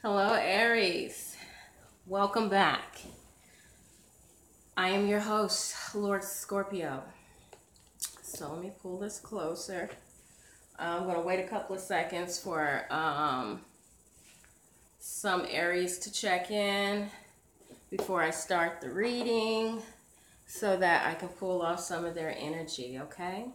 Hello, Aries. Welcome back. I am your host, Lord Scorpio. So let me pull this closer. I'm going to wait a couple of seconds for some Aries to check in before I start the reading so that I can pull off some of their energy, okay?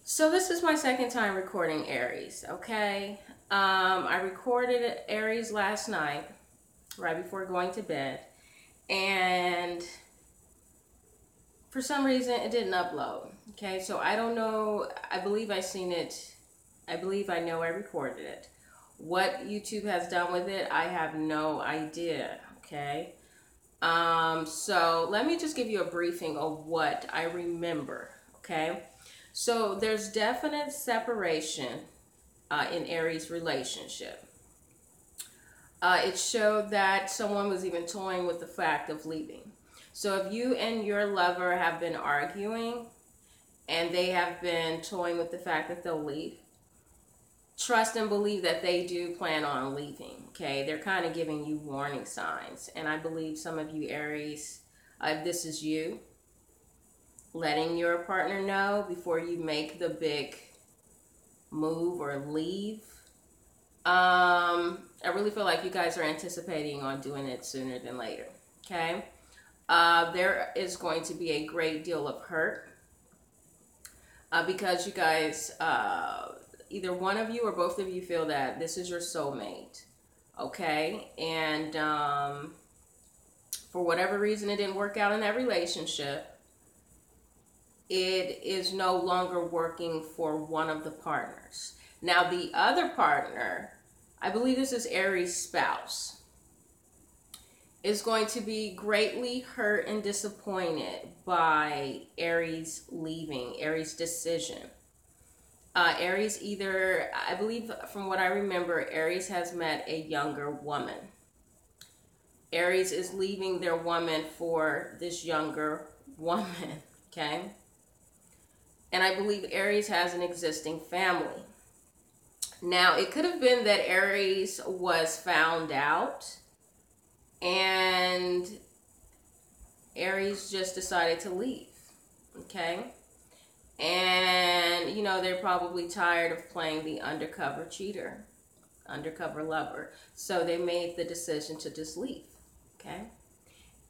So this is my second time recording Aries, okay? I recorded Aries last night, right before going to bed, and for some reason it didn't upload, okay? So I don't know, I believe I seen it, I believe I know I recorded it. What YouTube has done with it, I have no idea, okay? So let me just give you a briefing of what I remember, okay? So there's definite separation in Aries' relationship. It showed that someone was even toying with the fact of leaving. So if you and your lover have been arguing and they have been toying with the fact that they'll leave, trust and believe that they do plan on leaving, okay? They're kind of giving you warning signs. And I believe some of you Aries, if this is you, letting your partner know before you make the big move or leave. I really feel like you guys are anticipating on doing it sooner than later, okay? There is going to be a great deal of hurt because you guys, either one of you or both of you feel that this is your soulmate, okay? And for whatever reason it didn't work out in that relationship, it is no longer working for one of the partners. Now the other partner, I believe this is Aries' spouse, is going to be greatly hurt and disappointed by Aries leaving, Aries' decision. Aries either, I believe from what I remember, Aries has met a younger woman. Aries is leaving their woman for this younger woman, okay? And I believe Aries has an existing family. Now, it could have been that Aries was found out and Aries just decided to leave, okay? And, you know, they're probably tired of playing the undercover cheater, undercover lover. So they made the decision to just leave, okay?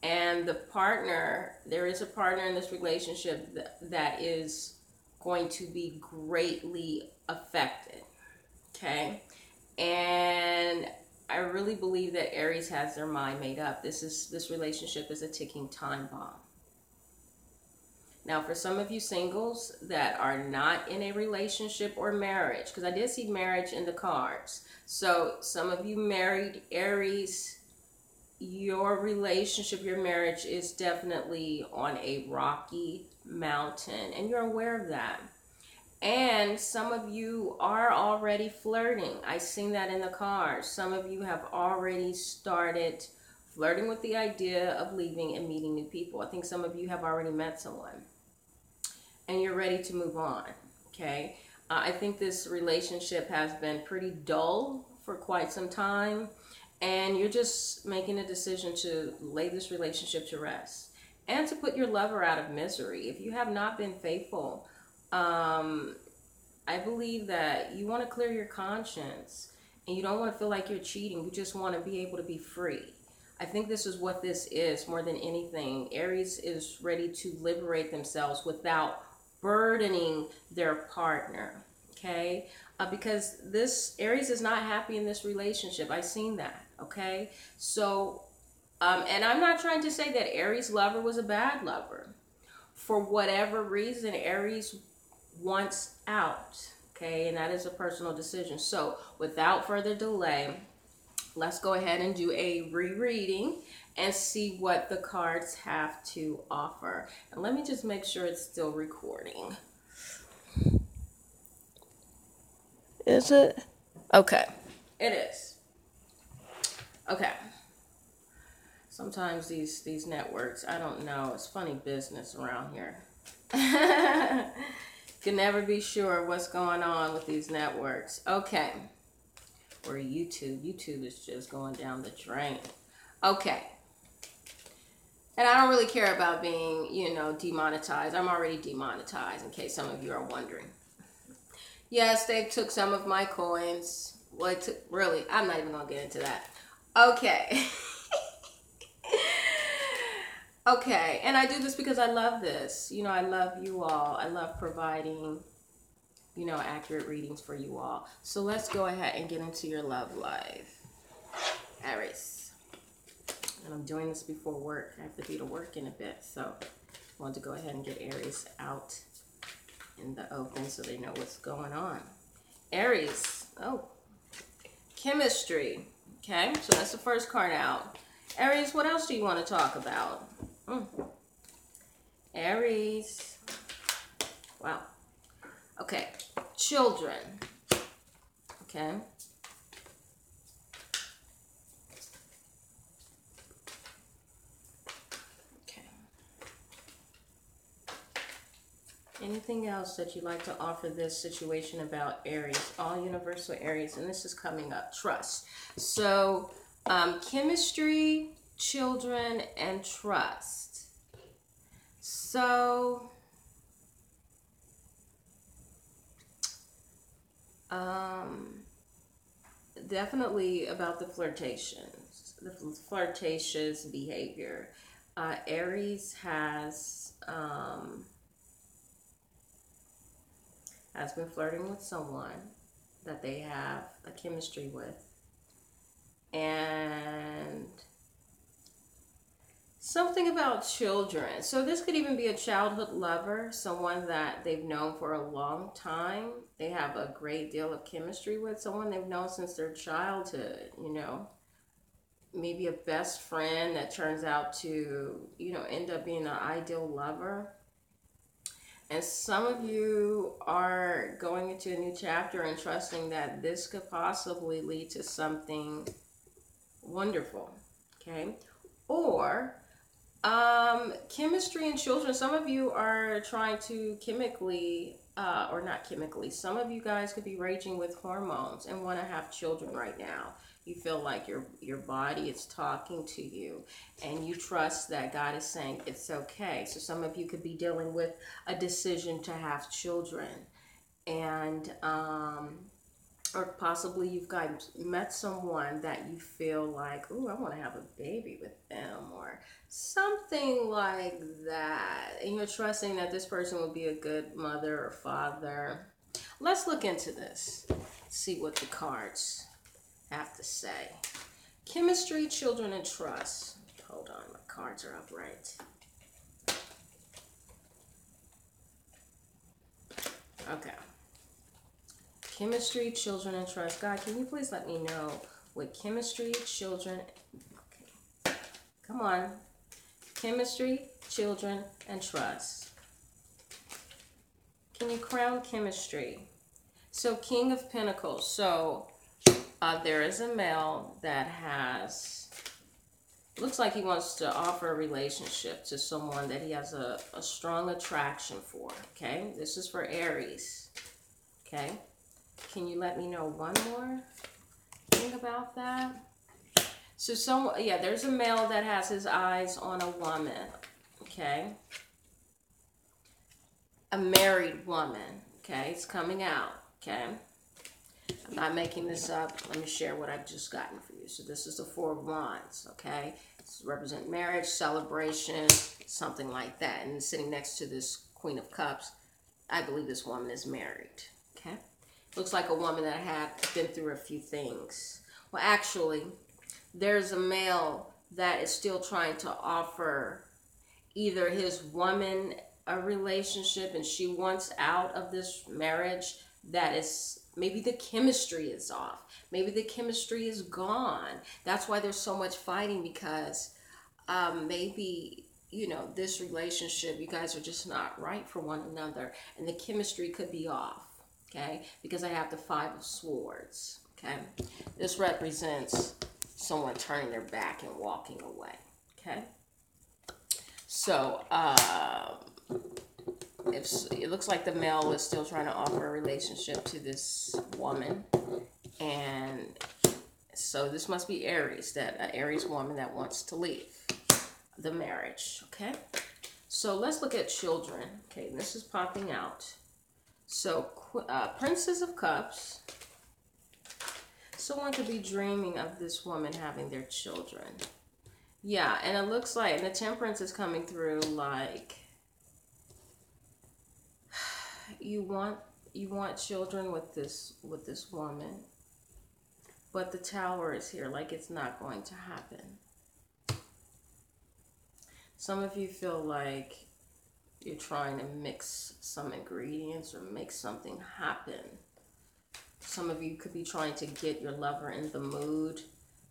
And the partner, there is a partner in this relationship that is going to be greatly affected, okay? And I really believe that Aries has their mind made up. This relationship is a ticking time bomb. Now, for some of you singles that are not in a relationship or marriage, because I did see marriage in the cards. So some of you married Aries, your relationship, your marriage is definitely on a rocky mountain, and you're aware of that. And some of you are already flirting. I've seen that in the cards. Some of you have already started flirting with the idea of leaving and meeting new people. I think some of you have already met someone and you're ready to move on, okay? I think this relationship has been pretty dull for quite some time, and you're just making a decision to lay this relationship to rest and to put your lover out of misery. If you have not been faithful, I believe that you want to clear your conscience and you don't want to feel like you're cheating. You just want to be able to be free. I think this is what this is more than anything. Aries is ready to liberate themselves without burdening their partner, okay? Because this Aries is not happy in this relationship. I've seen that, okay? So, and I'm not trying to say that Aries' lover was a bad lover. For whatever reason, Aries wants out, okay? And that is a personal decision. So without further delay, let's go ahead and do a rereading and see what the cards have to offer. And let me just make sure it's still recording. Is it? Okay, it is. Okay. Sometimes these networks, I don't know, it's funny business around here. Can never be sure what's going on with these networks. Okay. Or YouTube. YouTube is just going down the drain. Okay. And I don't really care about being, you know, demonetized. I'm already demonetized, in case some of you are wondering. Yes, they took some of my coins. Well, it took, really, I'm not even going to get into that. Okay. Okay, and I do this because I love this. You know, I love you all. I love providing, you know, accurate readings for you all. So let's go ahead and get into your love life. Aries. And I'm doing this before work. I have to be to work in a bit. So I want to go ahead and get Aries out in the open so they know what's going on. Aries. Oh. Chemistry. Okay, so that's the first card out. Aries, what else do you want to talk about? Aries. Wow. Okay. Children. Okay. Okay. Anything else that you'd like to offer this situation about Aries? All universal Aries, and this is coming up. Trust. So, chemistry, children, and trust. So, definitely about the flirtations, the flirtatious behavior. Aries has been flirting with someone that they have a chemistry with, and something about children. So this could even be a childhood lover, someone that they've known for a long time. They have a great deal of chemistry with, someone they've known since their childhood, you know. Maybe a best friend that turns out to, you know, end up being an ideal lover. And some of you are going into a new chapter and trusting that this could possibly lead to something wonderful, okay? Or chemistry in children. Some of you are trying to chemically, or not chemically, some of you guys could be raging with hormones and want to have children right now. You feel like your body is talking to you, and you trust that God is saying it's okay. So some of you could be dealing with a decision to have children, and or possibly you've met someone that you feel like, ooh, I want to have a baby with them, or something like that. And you're trusting that this person will be a good mother or father. Let's look into this, see what the cards have to say. Chemistry, children, and trust. Hold on, my cards are upright. Okay. Chemistry, children, and trust. God, can you please let me know what chemistry, children... Okay. Come on. Chemistry, children, and trust. Can you crown chemistry? So, King of Pentacles. So, there is a male that has... Looks like he wants to offer a relationship to someone that he has a strong attraction for. Okay? This is for Aries. Okay? Can you let me know one more thing about that? So, there's a male that has his eyes on a woman, okay? A married woman, okay? It's coming out, okay? I'm not making this up. Let me share what I've just gotten for you. So this is the Four of Wands, okay? This represents marriage, celebration, something like that. And sitting next to this Queen of Cups, I believe this woman is married, okay? Looks like a woman that had been through a few things. Well, actually, there's a male that is still trying to offer either his woman a relationship and she wants out of this marriage that is, maybe the chemistry is off. Maybe the chemistry is gone. That's why there's so much fighting, because maybe, you know, this relationship, you guys are just not right for one another, and the chemistry could be off. Okay, because I have the Five of Swords. Okay, this represents someone turning their back and walking away. Okay, so if it looks like the male is still trying to offer a relationship to this woman, and so this must be Aries, that an Aries woman that wants to leave the marriage. Okay, so let's look at children. Okay, this is popping out. So Princess of Cups. Someone could be dreaming of this woman having their children. Yeah, and it looks like, and the Temperance is coming through, like you want children with this woman, but the Tower is here, like it's not going to happen. Some of you feel like you're trying to mix some ingredients or make something happen. Some of you could be trying to get your lover in the mood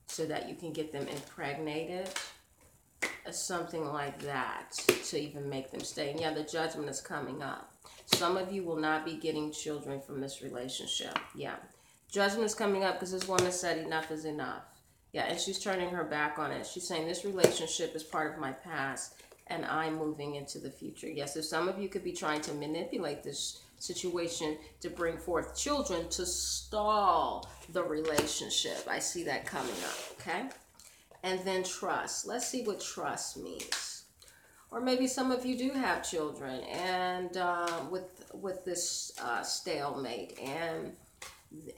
so that you can get them impregnated, something like that, to even make them stay. And yeah, the Judgment is coming up. Some of you will not be getting children from this relationship. Yeah, Judgment is coming up because this woman said enough is enough. Yeah, and she's turning her back on it. She's saying this relationship is part of my past and I'm moving into the future. Yes, so some of you could be trying to manipulate this situation to bring forth children to stall the relationship. I see that coming up, okay? And then trust. Let's see what trust means. Or maybe some of you do have children and with this stalemate, and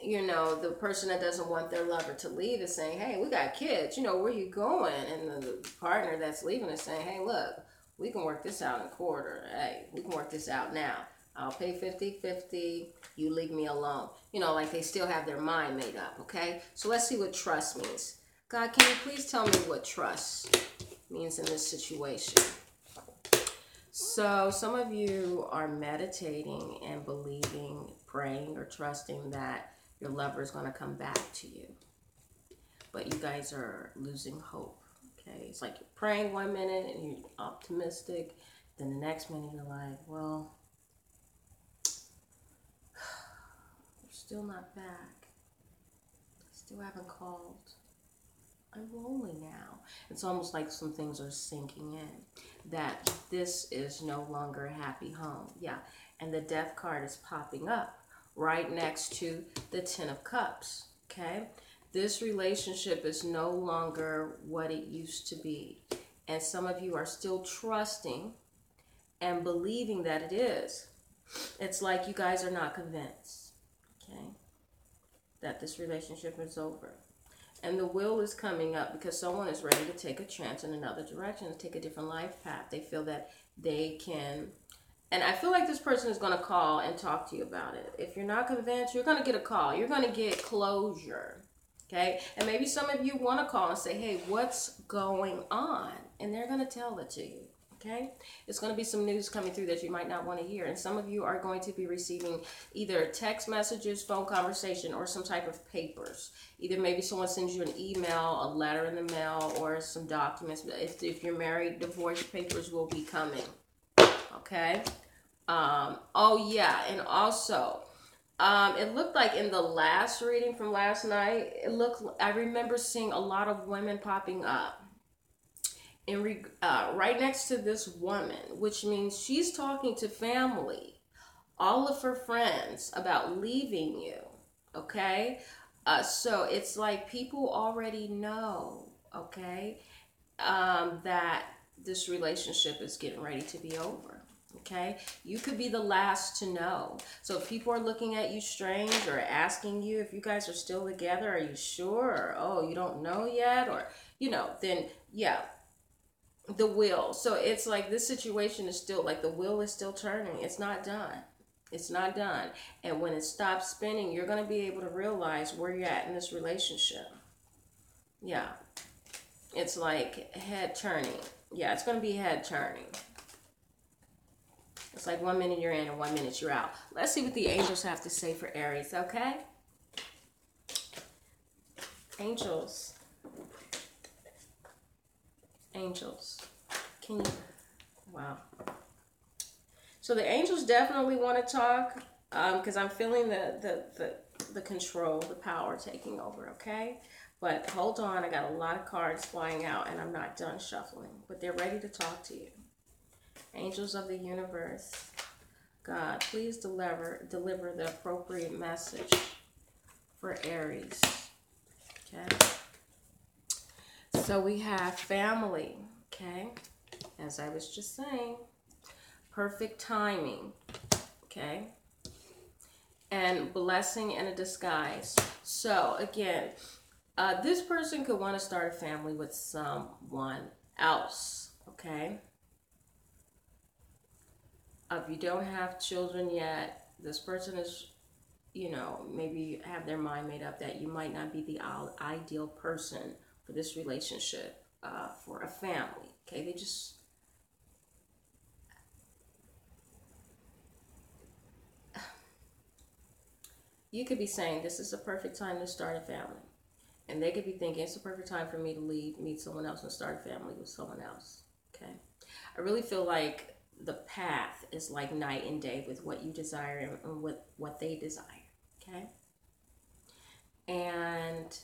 you know, the person that doesn't want their lover to leave is saying, hey, we got kids, you know, where you going? And the partner that's leaving is saying, hey, look, we can work this out in quarter. Hey, we can work this out now. I'll pay 50-50, you leave me alone. You know, like they still have their mind made up, okay? So let's see what trust means. God, can you please tell me what trust means in this situation? So some of you are meditating and believing, praying or trusting that your lover is going to come back to you. But you guys are losing hope, okay? It's like you're praying one minute and you're optimistic. Then the next minute you're like, well, they're still not back. Still haven't called. I'm lonely now. It's almost like some things are sinking in, that this is no longer a happy home. Yeah, and the Death card is popping up right next to the Ten of Cups, okay? This relationship is no longer what it used to be. And some of you are still trusting and believing that it is. It's like you guys are not convinced, okay, that this relationship is over. And the Will is coming up because someone is ready to take a chance in another direction, to take a different life path. They feel that they can, and I feel like this person is going to call and talk to you about it. If you're not convinced, you're going to get a call. You're going to get closure, okay? And maybe some of you want to call and say, hey, what's going on? And they're going to tell it to you. Okay, it's going to be some news coming through that you might not want to hear. And some of you are going to be receiving either text messages, phone conversation, or some type of papers. Either maybe someone sends you an email, a letter in the mail, or some documents. If you're married, divorce papers will be coming. Okay. Oh, yeah. And also, it looked like in the last reading from last night, I remember seeing a lot of women popping up right next to this woman, which means she's talking to family, all of her friends, about leaving you, okay? So it's like people already know, okay, that this relationship is getting ready to be over, okay? You could be the last to know. So if people are looking at you strange or asking you if you guys are still together, are you sure? Or, oh, you don't know yet? Or, you know, then, yeah. The wheel. So it's like this situation is still, like the wheel is still turning. It's not done. It's not done. And when it stops spinning, you're going to be able to realize where you're at in this relationship. Yeah. It's like head turning. Yeah, it's going to be head turning. It's like 1 minute you're in and 1 minute you're out. Let's see what the angels have to say for Aries, okay? Angels. Angels, can you, wow. So the angels definitely want to talk, because I'm feeling the control, the power taking over, okay? But hold on, I got a lot of cards flying out and I'm not done shuffling, but they're ready to talk to you. Angels of the universe, God, please deliver the appropriate message for Aries. Okay. So we have family. Okay. As I was just saying, perfect timing. Okay. And blessing in a disguise. So again, this person could want to start a family with someone else. Okay. If you don't have children yet, this person is, maybe have their mind made up that you might not be the ideal person for this relationship, for a family. Okay, you could be saying this is the perfect time to start a family. And they could be thinking it's the perfect time for me to leave, meet someone else, and start a family with someone else. Okay, I really feel like the path is like night and day with what you desire and what they desire. Okay, and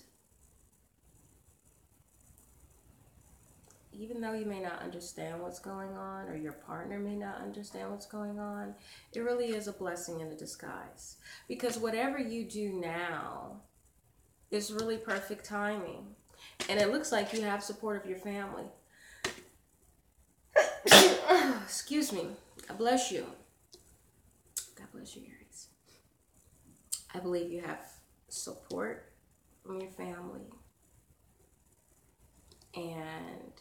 even though you may not understand what's going on, or your partner may not understand what's going on, it really is a blessing in a disguise. Because whatever you do now is really perfect timing. And it looks like you have support of your family. Excuse me. God bless you. God bless you, Aries. I believe you have support from your family. And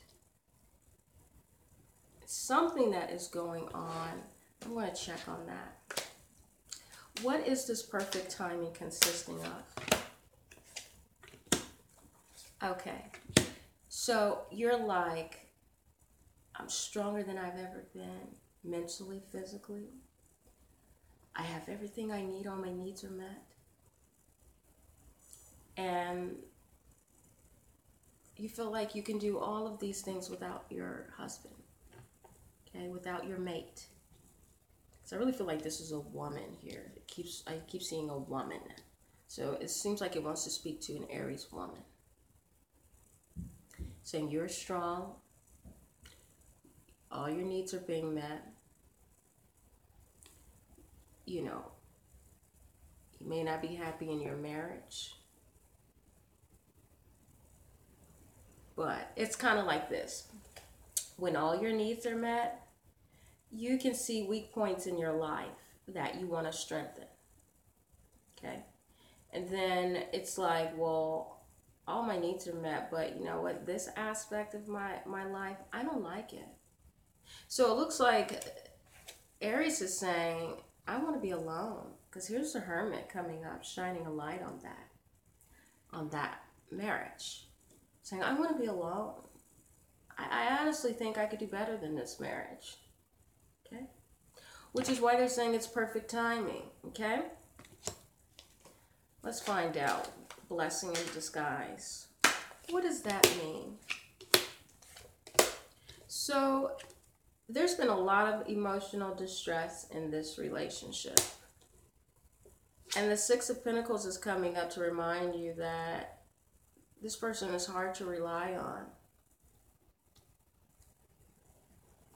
something that is going on. I'm going to check on that. What is this perfect timing consisting of? Okay. So you're like, I'm stronger than I've ever been, mentally, physically. I have everything I need, all my needs are met. And you feel like you can do all of these things without your husband, okay, without your mate. So I really feel like this is a woman here. I keep seeing a woman. So it seems like it wants to speak to an Aries woman. Saying you're strong, all your needs are being met. You may not be happy in your marriage, but it's kind of like this. When all your needs are met, you can see weak points in your life that you want to strengthen. Okay? And then it's like, well, all my needs are met, but you know what? This aspect of my life, I don't like it. So it looks like Aries is saying, I want to be alone. Because here's the Hermit coming up, shining a light on that marriage. Saying, I want to be alone. I honestly think I could do better than this marriage. Okay? Which is why they're saying it's perfect timing. Okay? Let's find out. Blessing in disguise. What does that mean? So, there's been a lot of emotional distress in this relationship. And the Six of Pentacles is coming up to remind you that this person is hard to rely on.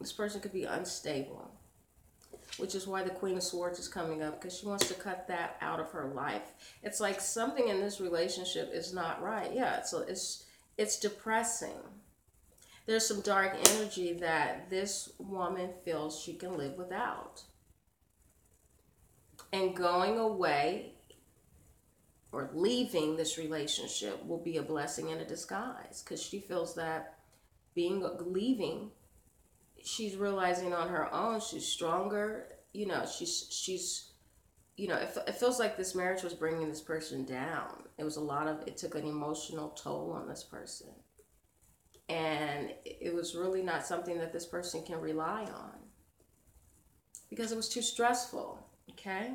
This person could be unstable, which is why the Queen of Swords is coming up, because she wants to cut that out of her life. It's like something in this relationship is not right. Yeah, it's depressing. There's some dark energy that this woman feels she can live without. And going away or leaving this relationship will be a blessing in a disguise, because she feels that leaving, she's realizing on her own she's stronger. She's it feels like this marriage was bringing this person down. It took an emotional toll on this person. And it was really not something that this person can rely on, because it was too stressful. Okay?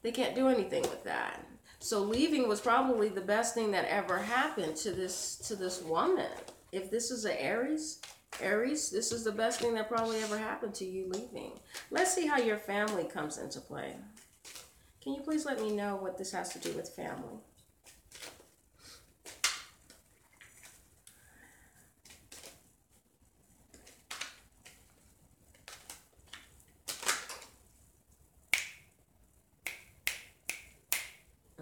They can't do anything with that. So leaving was probably the best thing that ever happened to this woman. If this is an Aries, this is the best thing that probably ever happened to you, leaving. Let's see how your family comes into play. Can you please let me know what this has to do with family?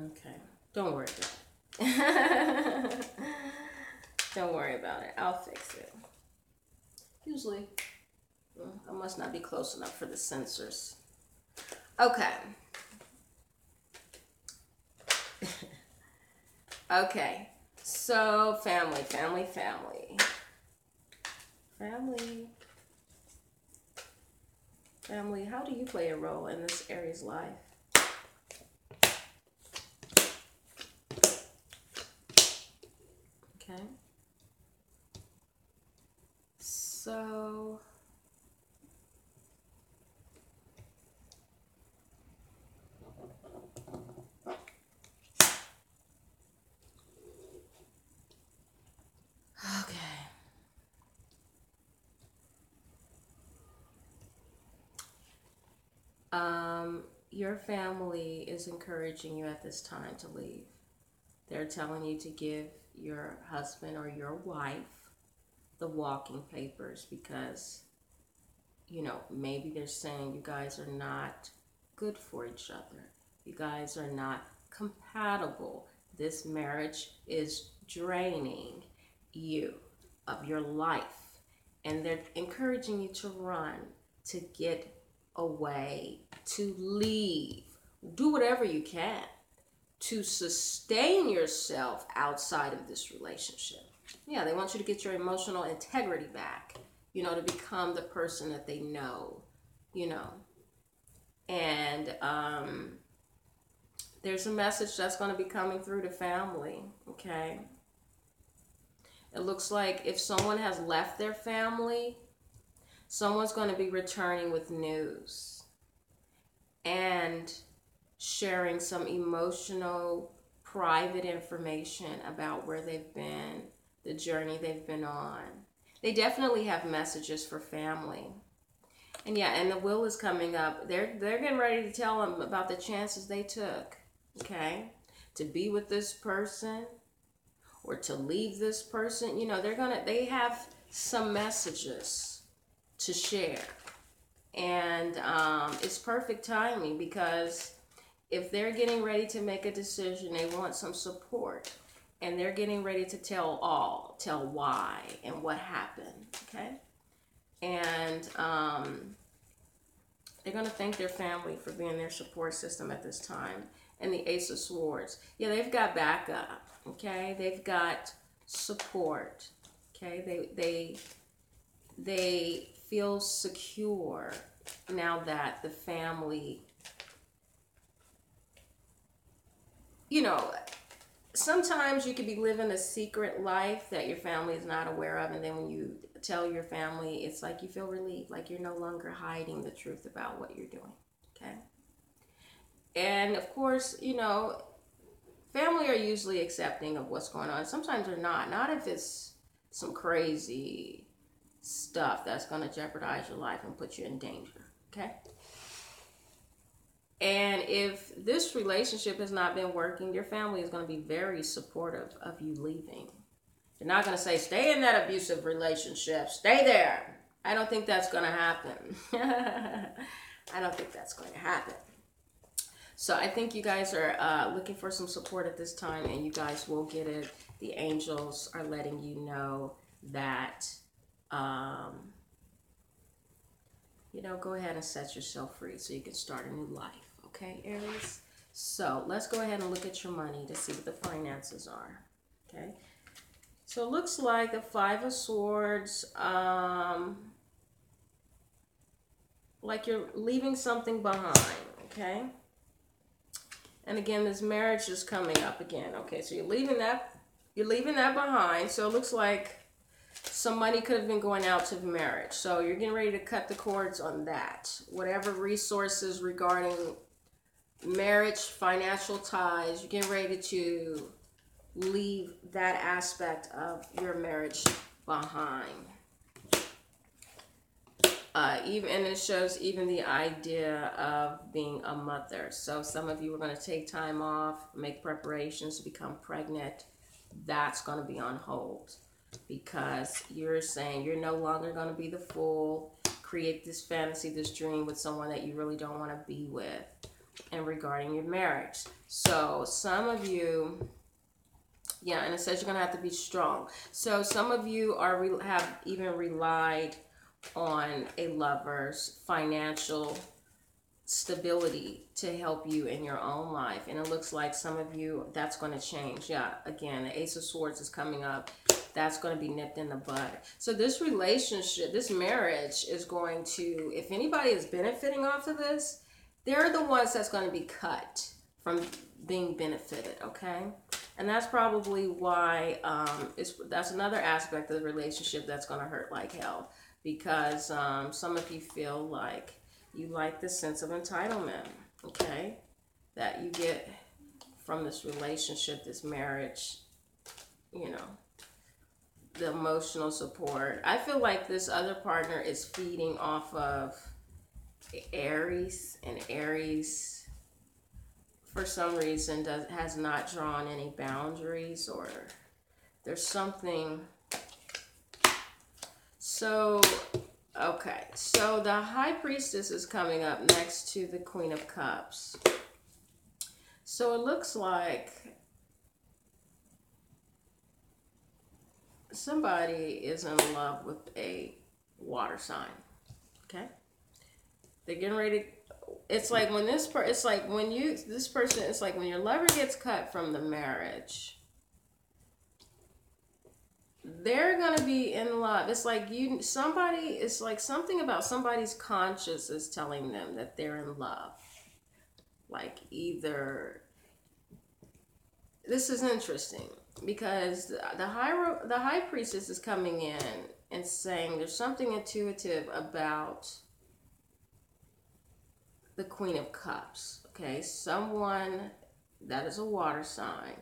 Okay. Don't worry about it. Don't worry about it. I'll fix it. Usually, I must not be close enough for the sensors. Okay. Okay. So, family. Family, how do you play a role in this Aries life? Okay. So, okay. Your family is encouraging you at this time to leave. They're telling you to give your husband or your wife the walking papers because, maybe they're saying you guys are not good for each other. You guys are not compatible. This marriage is draining you of your life. And they're encouraging you to run, to get away, to leave. Do whatever you can to sustain yourself outside of this relationship. Yeah, they want you to get your emotional integrity back, to become the person that they know, And there's a message that's going to be coming through the family, okay? It looks like if someone has left their family, someone's going to be returning with news and sharing some emotional, private information about where they've been, the journey they've been on. They definitely have messages for family. And yeah, and the will is coming up. They're getting ready to tell them about the chances they took, okay? To be with this person or to leave this person. They have some messages to share. And it's perfect timing because if they're getting ready to make a decision, they want some support. And they're getting ready to tell why and what happened, okay? And they're going to thank their family for being their support system at this time. And the Ace of Swords. Yeah, they've got backup, okay? They've got support, okay? They feel secure now that the family, sometimes you could be living a secret life that your family is not aware of, and then when you tell your family, it's like you feel relieved, like you're no longer hiding the truth about what you're doing, okay? And of course, family are usually accepting of what's going on. Sometimes they're not if it's some crazy stuff that's going to jeopardize your life and put you in danger, okay? And if this relationship has not been working, your family is going to be very supportive of you leaving. They're not going to say, stay in that abusive relationship. Stay there. I don't think that's going to happen. I don't think that's going to happen. So I think you guys are looking for some support at this time, and you guys will get it. The angels are letting you know that, go ahead and set yourself free so you can start a new life. Okay, Aries? So let's go ahead and look at your money to see what the finances are. Okay? So it looks like the Five of Swords, like you're leaving something behind. Okay? And again, this marriage is coming up again. Okay, so you're leaving that behind. So it looks like some money could have been going out to the marriage. So you're getting ready to cut the cords on that. Whatever resources regarding marriage, financial ties, you're getting ready to leave that aspect of your marriage behind. And it shows even the idea of being a mother. So some of you are going to take time off, make preparations to become pregnant. That's going to be on hold because you're saying you're no longer going to be the fool, create this fantasy, this dream with someone that you really don't want to be with. and regarding your marriage. So some of you, yeah, and it says you're going to have to be strong. So some of you have even relied on a lover's financial stability to help you in your own life, and it looks like some of you, that's going to change. Yeah, again, the Ace of Swords is coming up. That's going to be nipped in the bud. So this relationship, this marriage is going to, if anybody is benefiting off of this, they're the ones that's going to be cut from being benefited, okay? And that's probably why that's another aspect of the relationship that's going to hurt like hell, because some of you feel like you like the sense of entitlement, okay, that you get from this relationship, this marriage, you know, the emotional support. I feel like this other partner is feeding off of Aries, and Aries, for some reason, has not drawn any boundaries, or there's something. So, okay, so the High Priestess is coming up next to the Queen of Cups. So it looks like somebody is in love with a water sign, okay? They're getting ready to, it's like when this it's like when you, this person, it's like when your lover gets cut from the marriage, they're going to be in love. It's like it's like something about somebody's conscience is telling them that they're in love. Like either, this is interesting because the High Priestess is coming in and saying there's something intuitive about the Queen of Cups. Okay, someone that is a water sign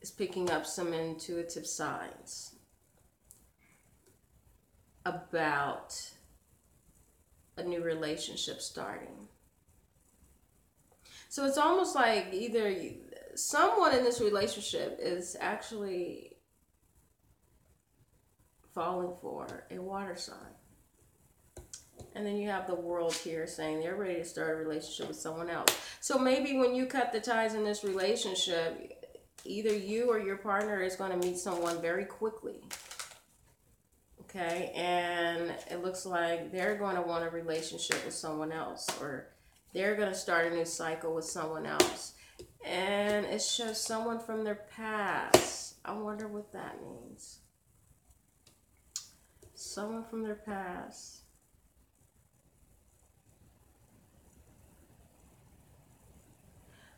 is picking up some intuitive signs about a new relationship starting. So it's almost like either someone in this relationship is actually falling for a water sign. And then you have the World here saying they're ready to start a relationship with someone else. So maybe when you cut the ties in this relationship, either you or your partner is going to meet someone very quickly. Okay, and it looks like they're going to want a relationship with someone else, or they're going to start a new cycle with someone else. And it shows someone from their past. I wonder what that means. Someone from their past.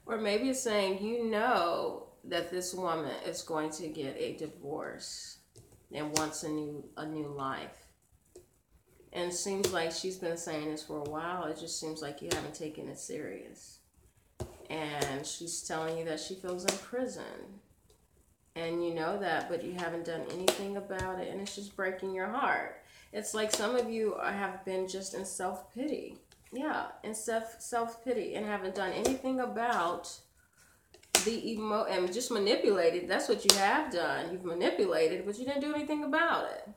Or maybe it's saying, you know, that this woman is going to get a divorce and wants a new life. And it seems like she's been saying this for a while. It just seems like you haven't taken it serious. And she's telling you that she feels in prison. And you know that, but you haven't done anything about it. And it's just breaking your heart. It's like some of you have been just in self-pity. Yeah, and self-pity, and haven't done anything about the and just manipulated. That's what you have done. You've manipulated, but you didn't do anything about it.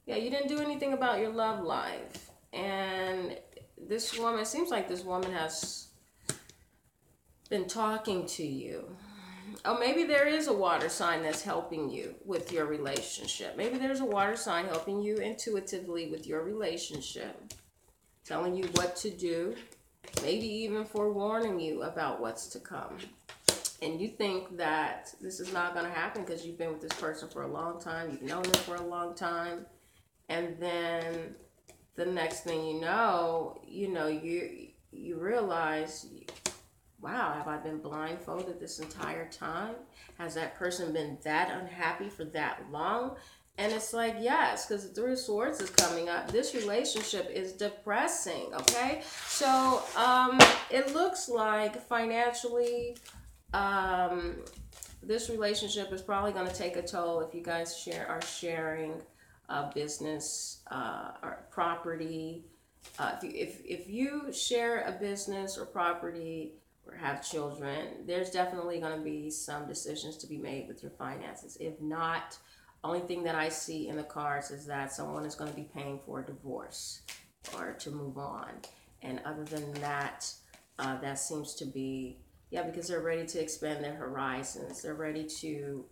Yeah, you didn't do anything about your love life. And this woman, it seems like this woman has been talking to you. Oh, maybe there is a water sign that's helping you with your relationship. Maybe there's a water sign helping you intuitively with your relationship, telling you what to do, maybe even forewarning you about what's to come. And you think that this is not going to happen because you've been with this person for a long time, you've known them for a long time, and then the next thing you know, you realize, wow, have I been blindfolded this entire time? Has that person been that unhappy for that long? And it's like, yes, because the Three of Swords is coming up. This relationship is depressing, okay? So it looks like financially, this relationship is probably going to take a toll if you guys are sharing business or property. If you share a business or property, or have children, there's definitely going to be some decisions to be made with your finances. If not, only thing that I see in the cards is that someone is going to be paying for a divorce or to move on. And other than that, that seems to be, yeah, because they're ready to expand their horizons. They're ready to,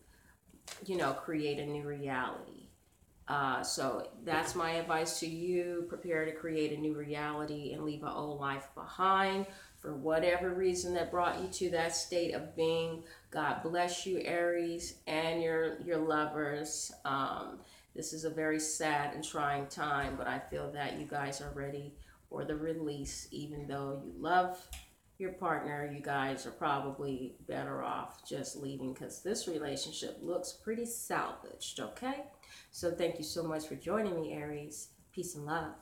create a new reality. So that's my advice to you. Prepare to create a new reality and leave an old life behind for whatever reason that brought you to that state of being. God bless you, Aries, and your lovers. This is a very sad and trying time, but I feel that you guys are ready for the release. Even though you love your partner, you guys are probably better off just leaving because this relationship looks pretty salvaged, okay? So thank you so much for joining me, Aries. Peace and love.